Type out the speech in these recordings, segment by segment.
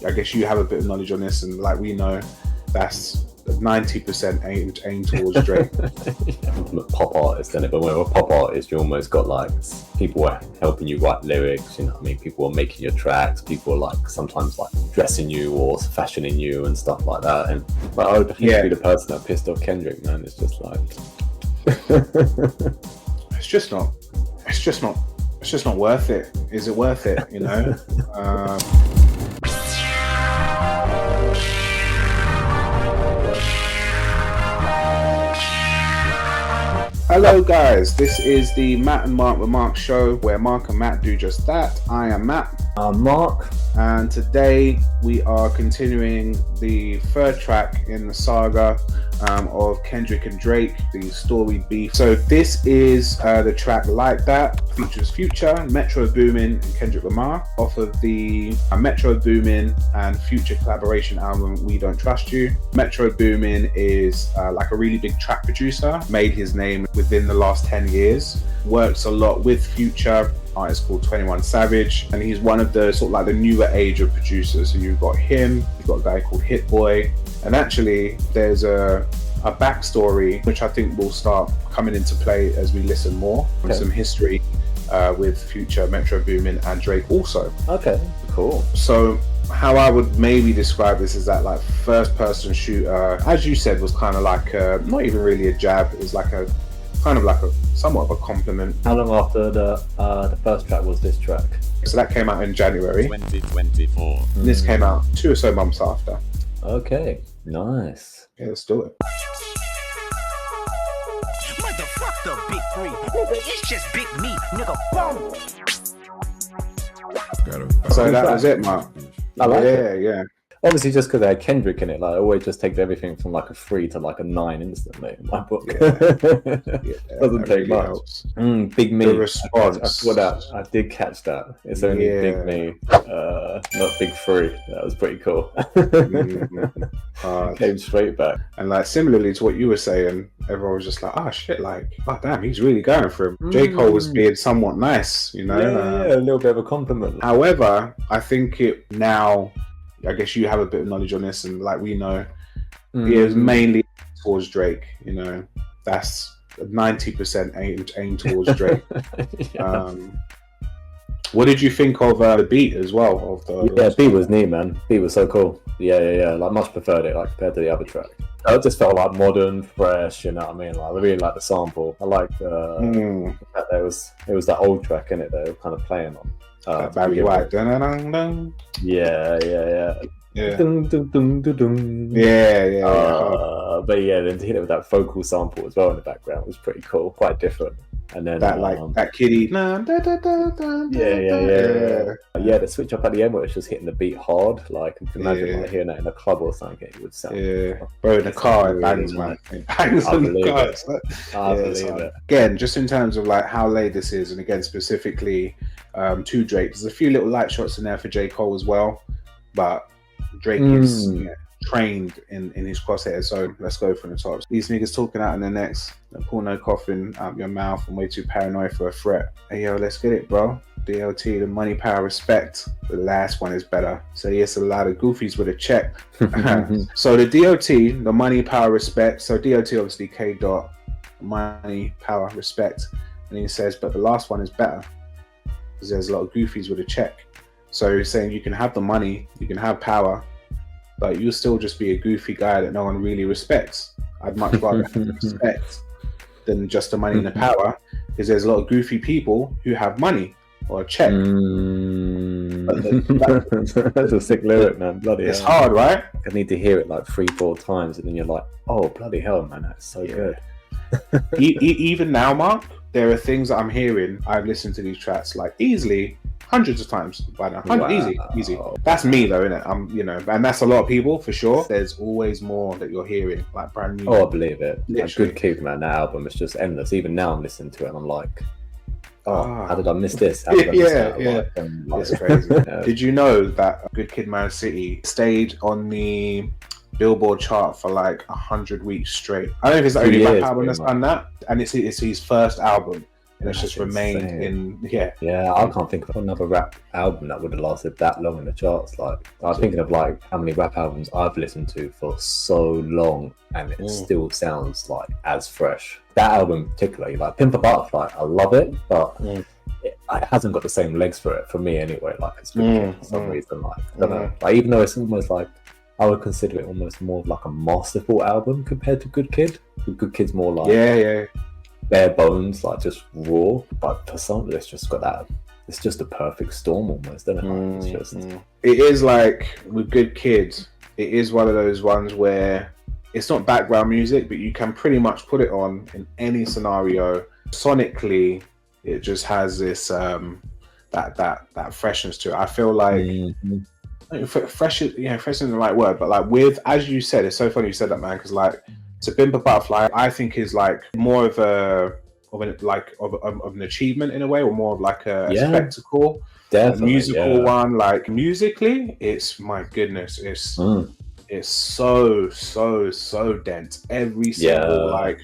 I guess you have a bit of knowledge on this, and like we know, that's 90% aimed towards Drake. Pop artist, isn't it? But when you're a pop artist, you almost got like people are helping you write lyrics, you know what I mean? People are making your tracks, people are like sometimes like dressing you or fashioning you and stuff like that. And but I would definitely be the person that pissed off Kendrick, man. It's just like it's just not worth it. Is it worth it, you know? Hello guys, this is the Matt and Marc with Marc show, where Marc and Matt do just that. I am Matt. I'm Marc. And today we are continuing the third track in the saga of Kendrick and Drake, the story beef. So this is the track LikeThat, features Future, Metro Boomin and Kendrick Lamar, off of the Metro Boomin and Future collaboration album We Don't Trust You. Metro Boomin is like a really big track producer, made his name within the last 10 years, works a lot with Future, artist called 21 Savage, and he's one of the sort of like the newer age of producers. So you've got him, you've got a guy called Hit Boy, and actually there's a backstory which I think will start coming into play as we listen more. Okay. Some history with Future, Metro Boomin and Drake also. Okay, cool. So how I would maybe describe this is that like first person shooter, as you said, was kind of like not even really a jab, it was like a kind of like a somewhat of a compliment. How long after the first track was this track? So that came out in January 2024. This came out 2 or so months after. Okay, nice. Yeah, let's do it. Motherfuck the big three, nigga, it's just big me, nigga, boom. So that was it, Marc. I like it. Yeah. Obviously, just because they had Kendrick in it, like, it always just takes everything from like a 3 to like a 9 instantly in my book. Doesn't take really much. Big Me. The response. I did catch that. It's only Big Me, not Big 3. That was pretty cool. Came straight back. And like similarly to what you were saying, everyone was just like, oh shit, like, oh damn, he's really going for him. J. Cole was being somewhat nice, you know? Yeah, a little bit of a compliment. However, I think it now, I guess you have a bit of knowledge on this, and like we know, he is mainly towards Drake. You know, that's 90% aimed towards Drake. What did you think of the beat as well? The beat was neat, man. Beat was so cool. Yeah. Like much preferred it, like compared to the other track. It just felt like modern, fresh. You know what I mean? Like I really like the sample. I like the fact that it was that old track in it that they were kind of playing on. Barry White. Dun, dun, dun. Yeah. Dun, dun, dun, dun, dun. Yeah. But yeah, then to hit it with that vocal sample as well in the background was pretty cool, quite different. And then that kiddie. Yeah. The switch up at the end where it's just hitting the beat hard. Like you can imagine like hearing that in a club or something, it would sound. Yeah, bro, in the car it bangs, man. It bangs on the car. I believe it. Again, just in terms of like how late this is, and again specifically to Drake, there's a few little light shots in there for J. Cole as well, but Drake is trained in his crosshairs. So let's go from the top. These niggas talking out in their necks, pull no coughing out your mouth, and way too paranoid for a threat. Hey yo, let's get it, bro. DLT, the money, power, respect. The last one is better. So yes, a lot of goofies with a check. So the DOT, the money, power, respect. So DOT obviously K dot, money, power, respect. And he says, but the last one is better because there's a lot of goofies with a check. So he's saying you can have the money, you can have power, but you'll still just be a goofy guy that no one really respects. I'd much rather have respect than just the money and the power, because there's a lot of goofy people who have money or a check. That's a sick lyric, man. Bloody it's hell. Hard, right? I need to hear it like 3-4 times, and then you're like, oh, bloody hell, man, that's so good. Even now, Marc, there are things that I'm hearing. I've listened to these tracks like easily hundreds of times by now. Easy. That's me though, innit? And that's a lot of people for sure. There's always more that you're hearing, like brand new. Oh, I believe it. Like, Good Kid, man, that album is just endless. Even now I'm listening to it and I'm like, how did I miss this? How did I miss that? It's crazy. Did you know that Good Kid, Man City stayed on the Billboard chart for like 100 weeks straight? I don't know if it's the only rap album that's done that, and it's his first album and it's That's just remained insane. in Yeah, I can't think of another rap album that would have lasted that long in the charts. Like, I'm thinking of like how many rap albums I've listened to for so long, and it still sounds like as fresh. That album particularly, like Pimp a Butterfly, I love it, but it hasn't got the same legs for it, for me anyway. Like, it's good for some reason. Like, I don't know. Like, even though it's almost like, I would consider it almost more of like a masterful album compared to Good Kid. Good Kid's more like bare bones, like just raw. But for some, it's just got that. It's just a perfect storm almost, isn't it? Like, it's just. It is like with Good Kid. It is one of those ones where it's not background music, but you can pretty much put it on in any scenario. Sonically, it just has this that freshness to it. I feel like. Fresh isn't the right word, but like with, as you said, it's so funny you said that, man, because like to Pimp a Butterfly, I think is like more of an achievement in a way, or more of like a spectacle, a musical one. Like musically, it's, my goodness, it's so dense. Every single like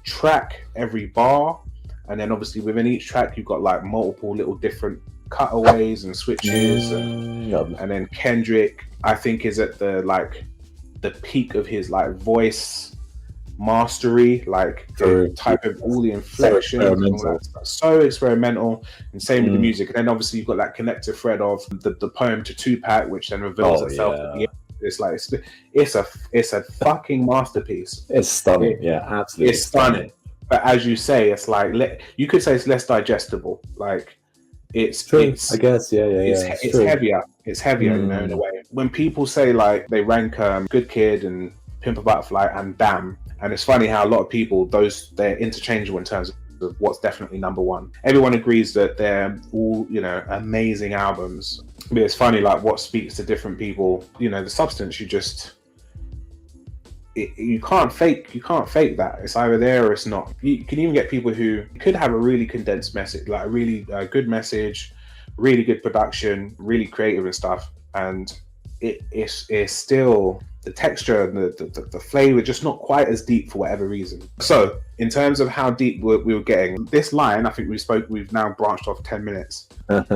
track, every bar, and then obviously within each track you've got like multiple little different cutaways and switches, and then Kendrick, I think, is at the peak of his like voice mastery, like the type of all the inflections, so experimental, and same with the music. And then obviously you've got that connective thread of the poem to Tupac, which then reveals itself at the end. It's like it's a fucking masterpiece. It's stunning. Absolutely, it's stunning. But as you say, it's like you could say it's less digestible. Like it's true. I guess it's heavier. It's heavier, you know, in a way. When people say like they rank Good Kid and Pimp a Butterfly and Damn, and it's funny how a lot of people, they're interchangeable in terms of what's definitely number one. Everyone agrees that they're all, you know, amazing albums. But it's funny, like what speaks to different people. You know, the substance, you can't fake that. It's either there or it's not. You can even get people who could have a really condensed message, like a really good message, really good production, really creative and stuff, and it's still the texture and the flavor just not quite as deep for whatever reason. So in terms of how deep we were getting, this line, I think we've now branched off 10 minutes.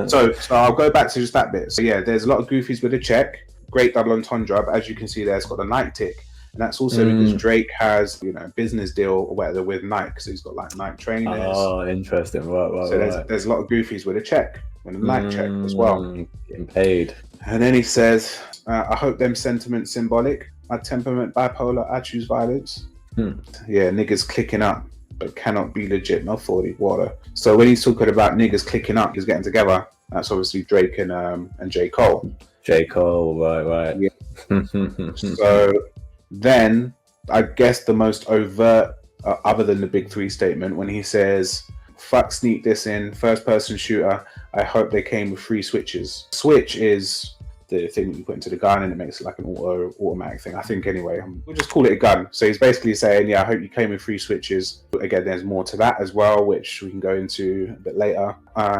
so I'll go back to just that bit. So yeah, there's a lot of goofies with a check, great double entendre, but as you can see there, it's got a Nike tick. And that's also because Drake has, you know, business deal or whatever with Nike, so he's got like Nike trainers. Oh, interesting. Right. So there's a lot of goofies with a check, with a Nike check as well. Getting paid. And then he says, I hope them sentiments symbolic. My temperament bipolar, I choose violence. Yeah, niggas clicking up, but cannot be legit, no 40 water. So when he's talking about niggas clicking up, he's getting together, that's obviously Drake and J. Cole. J. Cole, right. Yeah. So then, I guess the most overt, other than the big three statement, when he says, fuck sneak this in, first person shooter, I hope they came with 3 switches. Switch is the thing that you put into the gun and it makes it like an automatic thing, I think, anyway. We'll just call it a gun. So he's basically saying, yeah, I hope you came with 3 switches. Again, there's more to that as well, which we can go into a bit later.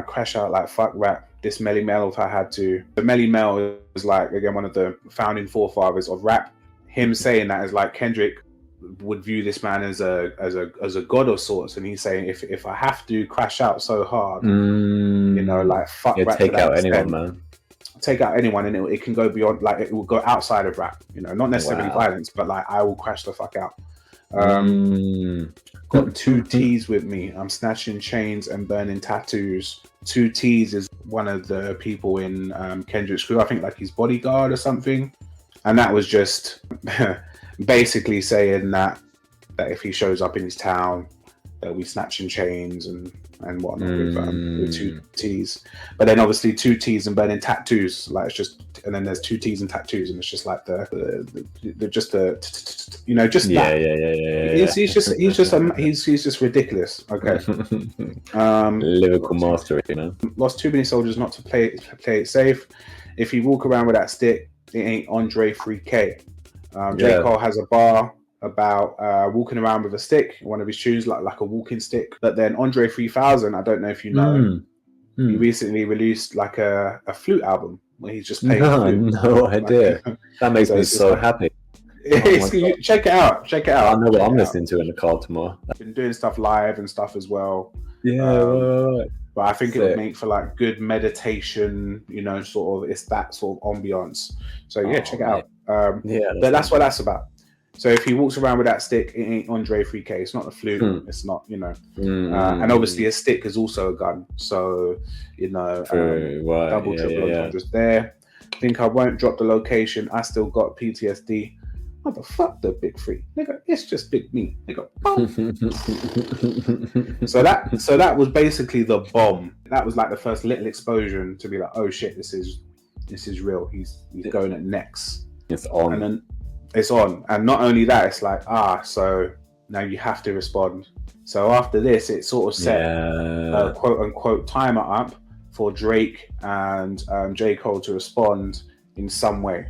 Crash out like fuck rap. This Melly Mel, if I had to. The Melly Mel is like, again, one of the founding forefathers of rap. Him saying that is like Kendrick would view this man as a god of sorts, and he's saying if I have to crash out so hard, you know, like fuck rap, take out anyone, man. Take out anyone, and it can go beyond, like it will go outside of rap, you know, not necessarily violence, but like I will crash the fuck out. Got 2 T's with me. I'm snatching chains and burning tattoos. 2 T's is one of the people in Kendrick's crew, I think, like his bodyguard or something. And that was just basically saying that if he shows up in his town, they'll be snatching chains and whatnot with 2 T's. But then obviously 2 T's and burning tattoos, like it's just, and then there's 2 T's and tattoos, and it's just like he's just ridiculous. Okay. Lyrical mastery, you know. Lost too many soldiers not to play it safe. If you walk around with that stick, it ain't Andre 3K. J. Cole has a bar about walking around with a stick, one of his shoes, like a walking stick. But then Andre 3000, I don't know if you know, he recently released like a flute album where he's just playing flute. No idea. That makes me so happy. Check it out. I know what I'm listening to in the car tomorrow. Been doing stuff live and stuff as well. Yeah, right. But I think it would make for like good meditation, you know, sort of, it's that sort of ambiance. So yeah, check it out. But that's what that's about. So if he walks around with that stick, it ain't Andre 3K. It's not a flute. It's not, you know. And obviously a stick is also a gun. So, you know, double, triple entendres there. Think I won't drop the location. I still got PTSD. What the fuck, the big three, nigga? It's just big me, nigga. so that was basically the bomb. That was like the first little explosion to be like, oh shit, this is real. He's going at next. It's on, and then it's on. And not only that, it's like so now you have to respond. So after this, it sort of set a quote unquote timer up for Drake and J. Cole to respond in some way,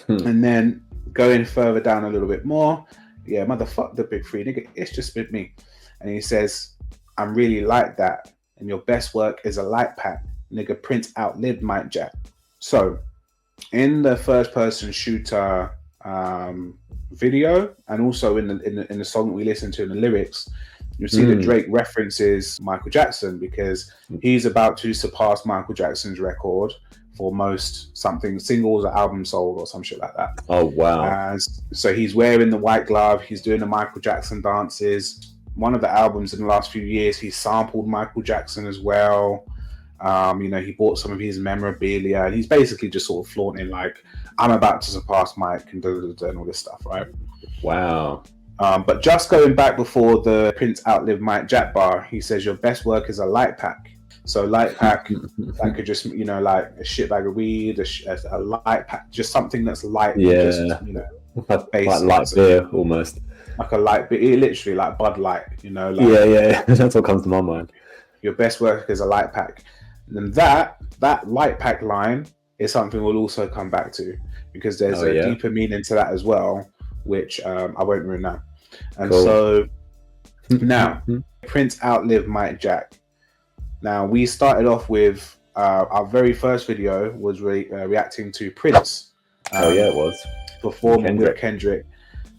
and then. Going further down a little bit more, motherfuck the big three, nigga, it's just with me. And he says, I'm really like that. And your best work is a light pack. Nigga, Prince outlived Mike Jack. So, in the first person shooter video, and also in the song that we listened to in the lyrics, you see that Drake references Michael Jackson because he's about to surpass Michael Jackson's record for most singles or albums sold or some shit like that. Oh, wow. So he's wearing the white glove. He's doing the Michael Jackson dances. One of the albums in the last few years, he sampled Michael Jackson as well. You know, he bought some of his memorabilia. And he's basically just sort of flaunting like, I'm about to surpass Mike and all this stuff, right? Wow. But just going back before the Prince outlived Mike Jack bar, he says, your best work is a light pack. So light pack, that could just, you know, like a shit bag of weed, a light pack, just something that's light. Yeah. Just, you know, like light beer almost. Like a light beer, literally like Bud Light, you know. Like, yeah. That's what comes to my mind. Your best work is a light pack. And then that light pack line is something we'll also come back to because there's a deeper meaning to that as well, which I won't ruin now. And so now, Prince outlived Mike Jack. Now, we started off with our very first video was reacting to Prince. It was. Performing with Kendrick.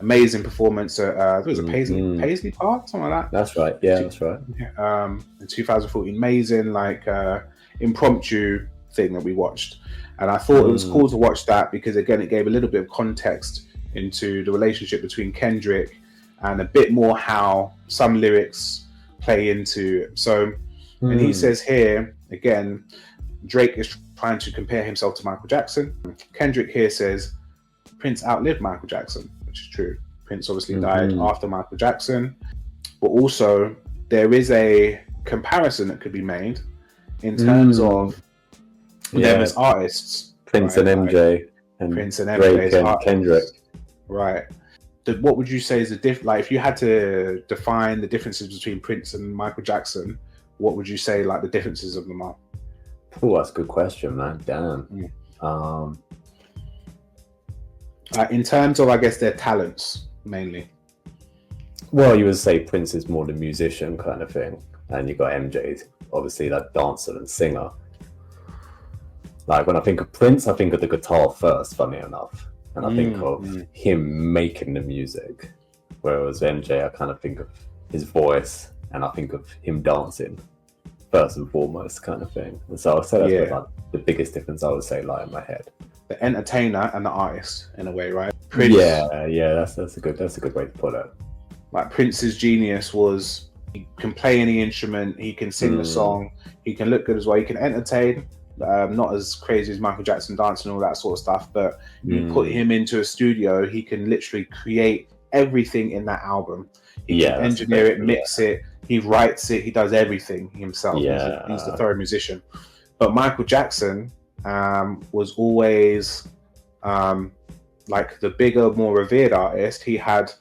Amazing performance. It was a Paisley Park, something like that. That's right. Yeah, that's right. In 2014. Amazing, like, impromptu thing that we watched. And I thought it was cool to watch that because, again, it gave a little bit of context into the relationship between Kendrick and a bit more how some lyrics play into it. So... And he says here, again, Drake is trying to compare himself to Michael Jackson. Kendrick here says, Prince outlived Michael Jackson, which is true. Prince obviously died after Michael Jackson. But also, there is a comparison that could be made in terms of them as artists. Prince and MJ. Like, and Prince and Drake and Kendrick. Right. What would you say is the like if you had to define the differences between Prince and Michael Jackson, what would you say like the differences of them are? Oh, that's a good question, man. Damn. In terms of, I guess, their talents mainly. Well, you would say Prince is more the musician kind of thing, and you got MJ, obviously that dancer and singer. Like when I think of Prince, I think of the guitar first, funny enough, and I think of him making the music. Whereas MJ, I kind of think of his voice. And I think of him dancing first and foremost, kind of thing. And so I'd say that's like the biggest difference I would say, like in my head. The entertainer and the artist, in a way, right? Prince, that's a good way to put it. Like Prince's genius was he can play any instrument, he can sing the song, he can look good as well, he can entertain. Not as crazy as Michael Jackson dancing and all that sort of stuff, but you put him into a studio, he can literally create everything in that album. He can engineer it, mix it, he writes it, he does everything himself. He's the thorough musician. But Michael Jackson was always like the bigger, more revered artist. He had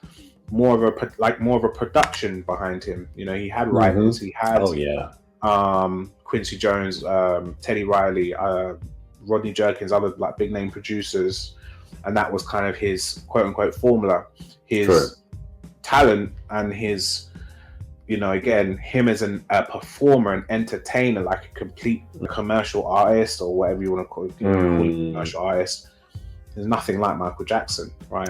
more of a production behind him. You know, he had writers, he had Quincy Jones, Teddy Riley, Rodney Jerkins, other like big name producers, and that was kind of his quote unquote formula. His talent and his, you know, again, him as a performer and entertainer, like a complete commercial artist or whatever you want to call it, commercial artist. there's nothing like Michael Jackson, right?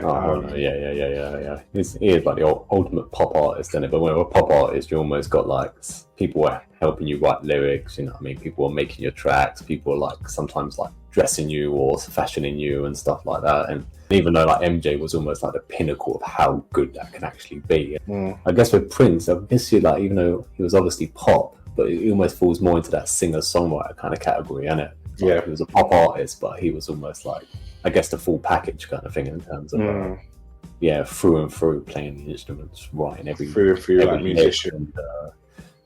Yeah. He is like the ultimate pop artist, isn't it? But when you're a pop artist, you almost got like people are helping you write lyrics. You know what I mean? People are making your tracks. People are like sometimes like dressing you or fashioning you and stuff like that. And even though like MJ was almost like the pinnacle of how good that can actually be, I guess with Prince, I guess you like, even though he was obviously pop, but it almost falls more into that singer-songwriter kind of category, isn't it? Like, he was a pop artist, but he was almost like, I guess, the full package kind of thing in terms of through and through, playing the instruments, writing every like musician.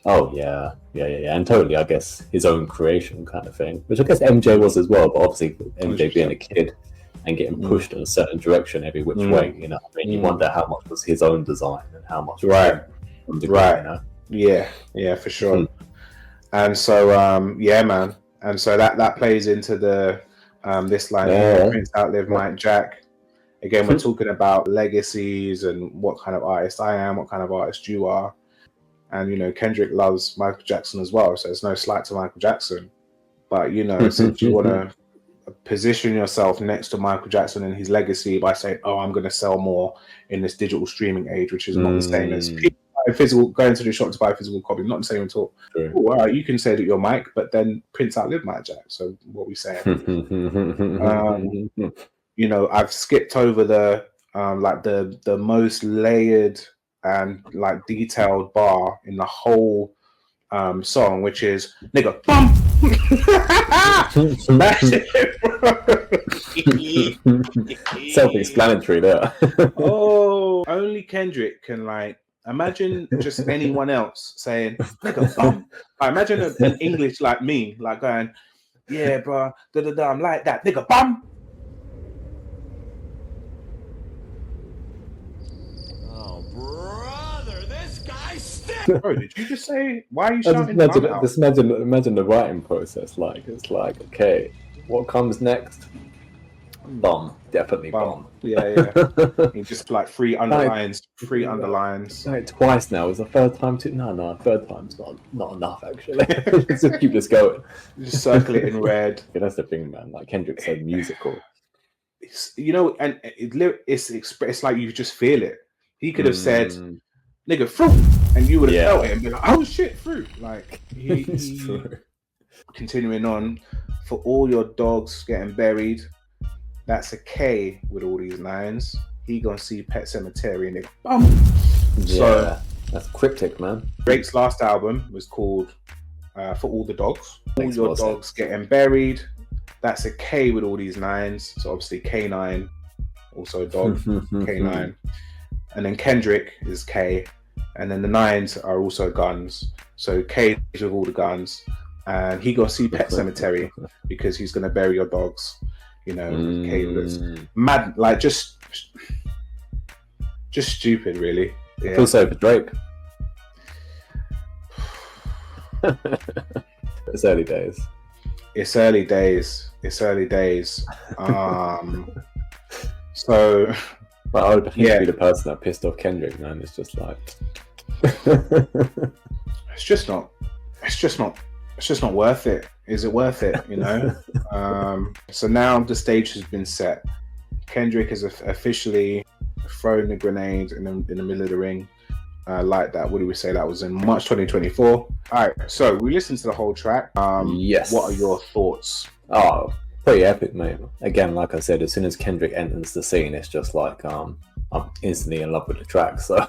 And totally, I guess, his own creation kind of thing, which I guess MJ was as well. But obviously, MJ being a kid and getting pushed in a certain direction every which way, you know, I mean, you wonder how much was his own design and how much you know? Yeah, for sure. And so man, and so that plays into the this line, Prince outlived Mike Jack. Again, we're talking about legacies and what kind of artist I am, what kind of artist you are. And, you know, Kendrick loves Michael Jackson as well, so it's no slight to Michael Jackson. But, you know, since you want to position yourself next to Michael Jackson and his legacy by saying, oh, I'm going to sell more in this digital streaming age, which is not the same as going to the shop to buy a physical copy, not the same at all. True. Oh, all right, you can say that you're Mike, but then Prince outlived Mike Jack. So what we saying? You know, I've skipped over the like the most layered and like detailed bar in the whole song, which is nigga bum. Self-explanatory there. Oh, only Kendrick can like imagine just anyone else saying nigga bum. I imagine an English like me, like going, yeah, bro, I'm like that, nigga bum. Bro, did you just say? Why are you shouting? Just imagine the writing process. Like it's like, okay, what comes next? Bomb, definitely bomb. Yeah. He just like three underlines. Like twice now. Is the third time too? No, third time's not enough actually. Just keep this going. Just circle it in red. Yeah, that's the thing, man. Like Kendrick's so musical. You know, and it's like you just feel it. He could have said, nigga, fruit, and you would have felt it and be like, oh shit, fruit. Like he continuing on, for all your dogs getting buried, that's a K with all these lines. He gonna see Pet Cemetery and it bum. So that's cryptic, man. Drake's last album was called For All the Dogs. All your dogs getting buried. That's a K with all these lines. So obviously K9, also dog, K9. And then Kendrick is K. And then the 9s are also guns. So K is with all the guns. And he gonna see Pet Cemetery because he's gonna bury your dogs. You know, K was mad, like just stupid, really. I feel so for Drake. It's early days. So, but I would be the person that pissed off Kendrick, man. It's just like, it's just not worth it. Is it worth it? You know. So now the stage has been set. Kendrick has officially thrown the grenade in the middle of the ring. Like that. What do we say? That was in March 2024. All right. So we listened to the whole track. Yes. What are your thoughts? Oh, pretty epic, mate. Again, like I said, as soon as Kendrick enters the scene, it's just like I'm instantly in love with the track. So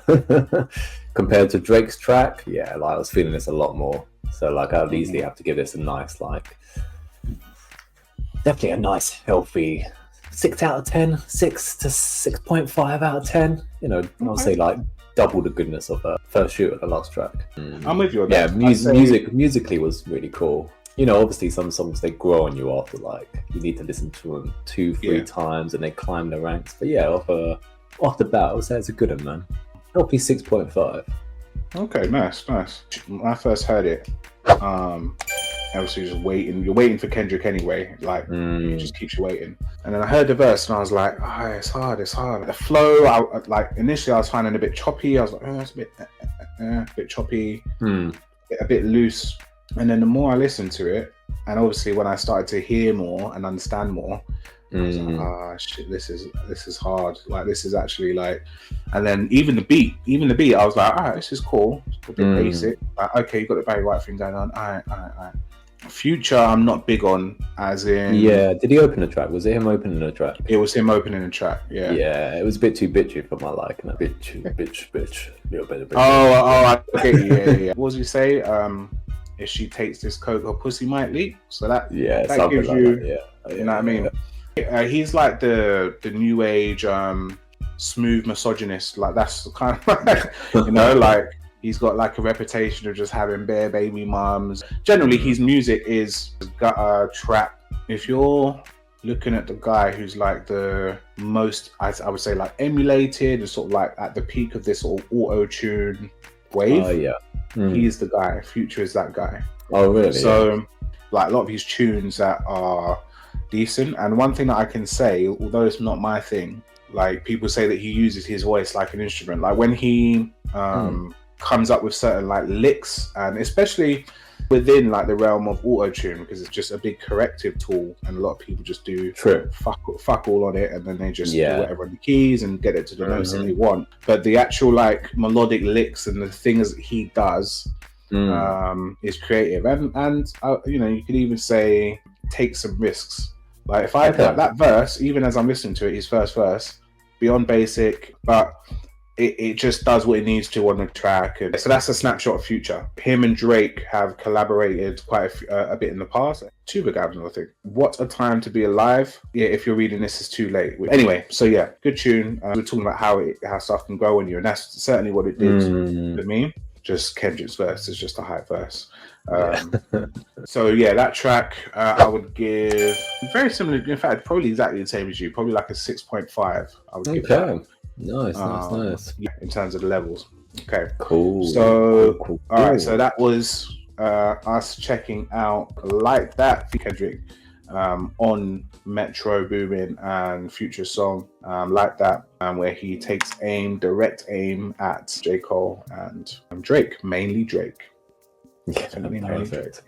compared to Drake's track, like I was feeling this a lot more. So like I'd easily have to give this a nice, like, definitely a nice healthy 6 out of 10, 6 to 6.5 out of 10. You know, I'll say like double the goodness of the first shoot of the last track. I'm with you on that. Musically was really cool. You know, obviously some songs, they grow on you after, like, you need to listen to them 2-3 times and they climb the ranks. But yeah, off the bat, I would say it's a good one, man. Healthy 6.5. Okay, nice. When I first heard it, obviously just waiting. You're waiting for Kendrick anyway. Like, it just keeps you waiting. And then I heard the verse and I was like, oh, it's hard. The flow, like initially I was finding it a bit choppy. I was like, oh, it's a bit choppy, a bit loose. And then the more I listened to it, and obviously when I started to hear more and understand more, I was like, ah, shit, this is hard. Like, this is actually like, and then even the beat, I was like, all right, this is cool. It's a bit basic. Like, okay, you got the Barry White thing going on. All right. Future, I'm not big on, as in. Yeah, did he open a track? Was it him opening a track? It was him opening a track. Yeah. Yeah, it was a bit too bitchy for my liking. A bit too bitch. Little bit. Oh, okay, yeah. What does he say? If she takes this coke, her pussy might leak. So that gives like you, that, you know what I mean. He's like the new age smooth misogynist. Like, that's kind of like, you know, like he's got like a reputation of just having bare baby mums. Generally, his music is trap. If you're looking at the guy who's like the most, I would say, like emulated and sort of like at the peak of this sort of auto-tune wave, he's the guy. Future is that guy. Oh, really? So like a lot of his tunes that are decent, and one thing that I can say, although it's not my thing, like people say that he uses his voice like an instrument. Like when he comes up with certain like licks, and especially within like the realm of auto-tune, because it's just a big corrective tool, and a lot of people just do fuck all on it, and then they just do whatever on the keys and get it to the notes that they want. But the actual like melodic licks and the things that he does is creative, and you know, you could even say take some risks. Like if I that verse, even as I'm listening to it, his first verse, beyond basic, but it just does what it needs to on the track. And so that's a snapshot of Future. Him and Drake have collaborated quite a bit in the past. 2 big albums, I think. What a Time to Be Alive. Yeah, if you're reading this, is too late. Anyway, so yeah, good tune. We're talking about how stuff can grow on you, and that's certainly what it did for me. Just Kendrick's verse is just a hype verse. So yeah, that track I would give very similar. In fact, probably exactly the same as you. Probably like a 6.5. I would give that. Nice. Yeah, in terms of the levels. Okay. Cool. So, all right. So that was us checking out Like That, Kendrick, on Metro Boomin and Future song, Like That, where he takes direct aim at J. Cole and Drake, mainly Drake. Yeah, perfect.